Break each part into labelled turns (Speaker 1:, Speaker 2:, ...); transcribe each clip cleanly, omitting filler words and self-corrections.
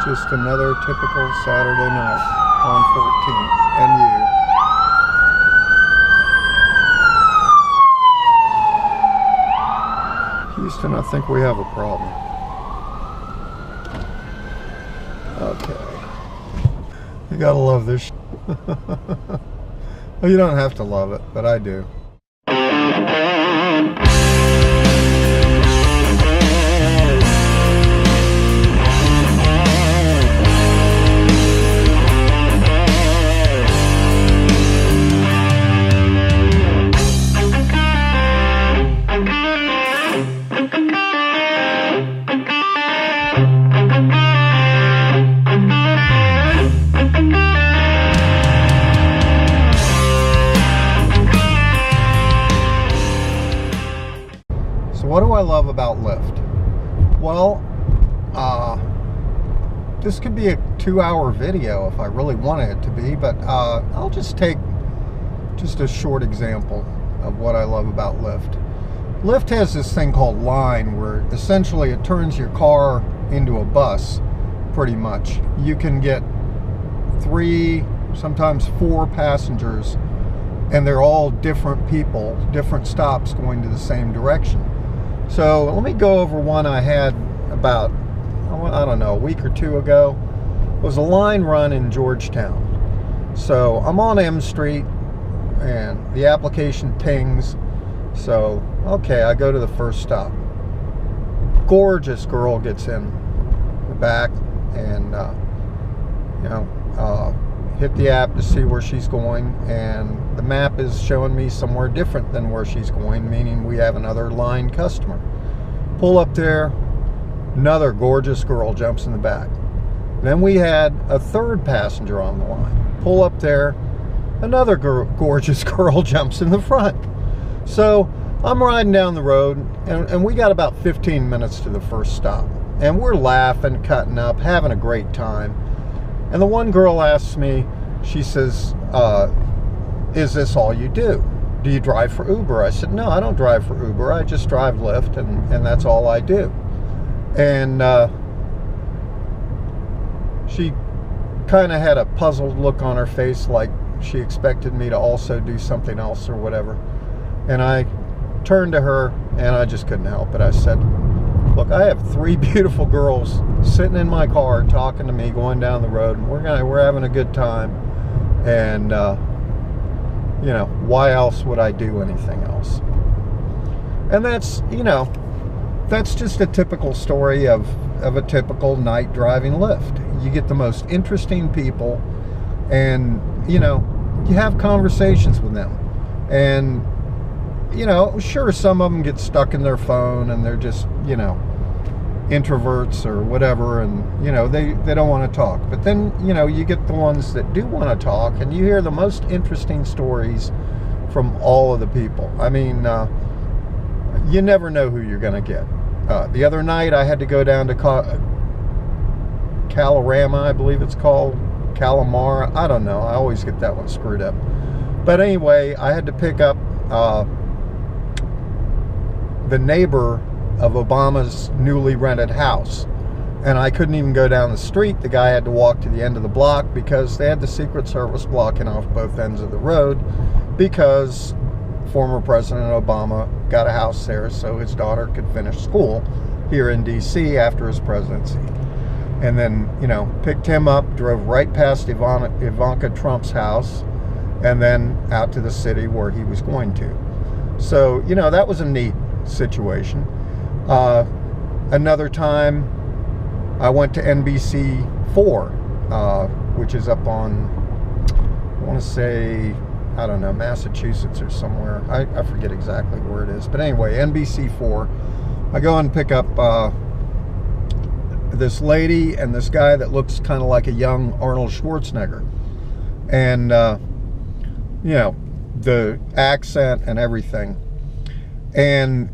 Speaker 1: Just another typical Saturday night on 14th and you. Houston, I think we have a problem. Okay. You gotta love this. Well, you don't have to love it, but I do. What do I love about Lyft? Well, this could be a 2-hour video if I really wanted it to be, but I'll just take just a short example of what I love about Lyft. Lyft has this thing called Line, where essentially it turns your car into a bus, pretty much. You can get 3, sometimes 4 passengers, and they're all different people, different stops going to the same direction. So let me go over one I had about, I don't know, a week or 2 ago. It was a line run in Georgetown. So I'm on M Street and the application pings. So, okay, I go to the first stop. Gorgeous girl gets in the back and, hit the app to see where she's going, and the map is showing me somewhere different than where she's going, meaning we have another line customer. Pull up there, another gorgeous girl jumps in the back. Then we had a third passenger on the line. Pull up there, another gorgeous girl jumps in the front. So I'm riding down the road, and we got about 15 minutes to the first stop. And we're laughing, cutting up, having a great time. And the one girl asks me, she says, is this all you do? Do you drive for Uber? I said, no, I don't drive for Uber. I just drive Lyft, and that's all I do. And she kind of had a puzzled look on her face, like she expected me to also do something else or whatever. And I turned to her, and I just couldn't help it. I said, look, I have 3 beautiful girls sitting in my car talking to me going down the road, and we're having a good time, and why else would I do anything else? And that's just a typical story of a typical night driving Lyft. You get the most interesting people, and you have conversations with them, and sure, some of them get stuck in their phone and they're just introverts or whatever, and they don't want to talk. But then you get the ones that do want to talk, and you hear the most interesting stories from all of the people. I mean, you never know who you're going to get. The other night I had to go down to Calorama, I believe it's called, Calamar, I don't know, I always get that one screwed up. But anyway, I had to pick up the neighbor of Obama's newly rented house, and I couldn't even go down the street. The guy had to walk to the end of the block because they had the Secret Service blocking off both ends of the road, because former President Obama got a house there so his daughter could finish school here in DC after his presidency. And then picked him up, drove right past Ivanka Trump's house, and then out to the city where he was going to. So that was a neat situation. Another time I went to NBC 4, which is up on, I want to say, I don't know, Massachusetts or somewhere. I forget exactly where it is. But anyway, NBC 4. I go and pick up this lady and this guy that looks kind of like a young Arnold Schwarzenegger. And, the accent and everything. And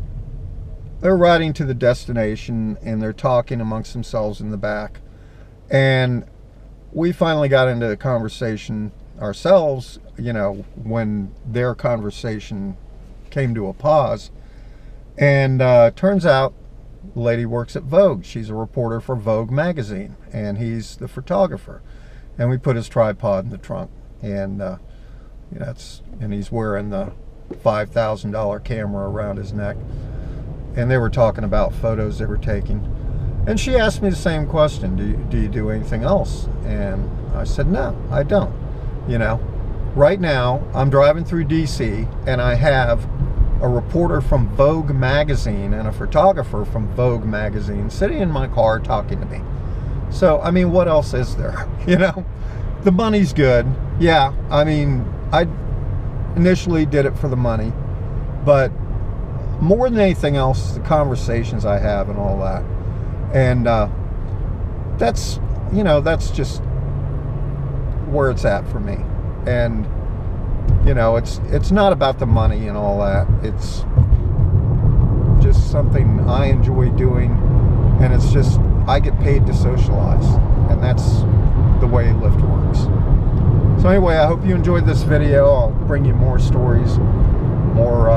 Speaker 1: they're riding to the destination, and they're talking amongst themselves in the back. And we finally got into the conversation ourselves, when their conversation came to a pause. And turns out The lady works at Vogue. She's a reporter for Vogue magazine, and he's the photographer. And we put his tripod in the trunk, and and he's wearing the $5,000 camera around his neck. And they were talking about photos they were taking. And she asked me the same question, do you do anything else? And I said, no, I don't. Right now, I'm driving through DC, and I have a reporter from Vogue magazine and a photographer from Vogue magazine sitting in my car talking to me. So, I mean, what else is there? The money's good. Yeah, I mean, I initially did it for the money, but more than anything else, the conversations I have and all that. And that's just where it's at for me. And it's not about the money and all that. It's just something I enjoy doing, and it's just I get paid to socialize, and that's the way Lyft works. So anyway, I hope you enjoyed this video. I'll bring you more stories, more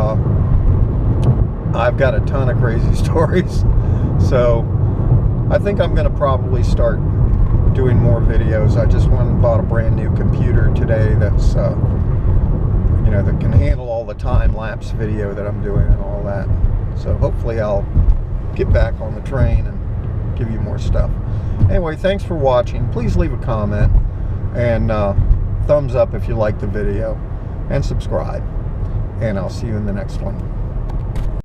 Speaker 1: I've got a ton of crazy stories. So I think I'm going to probably start doing more videos. I just went and bought a brand new computer today that's that can handle all the time-lapse video that I'm doing and all that. So hopefully I'll get back on the train and give you more stuff. Anyway, thanks for watching. Please leave a comment and thumbs up if you like the video, and subscribe. And I'll see you in the next one.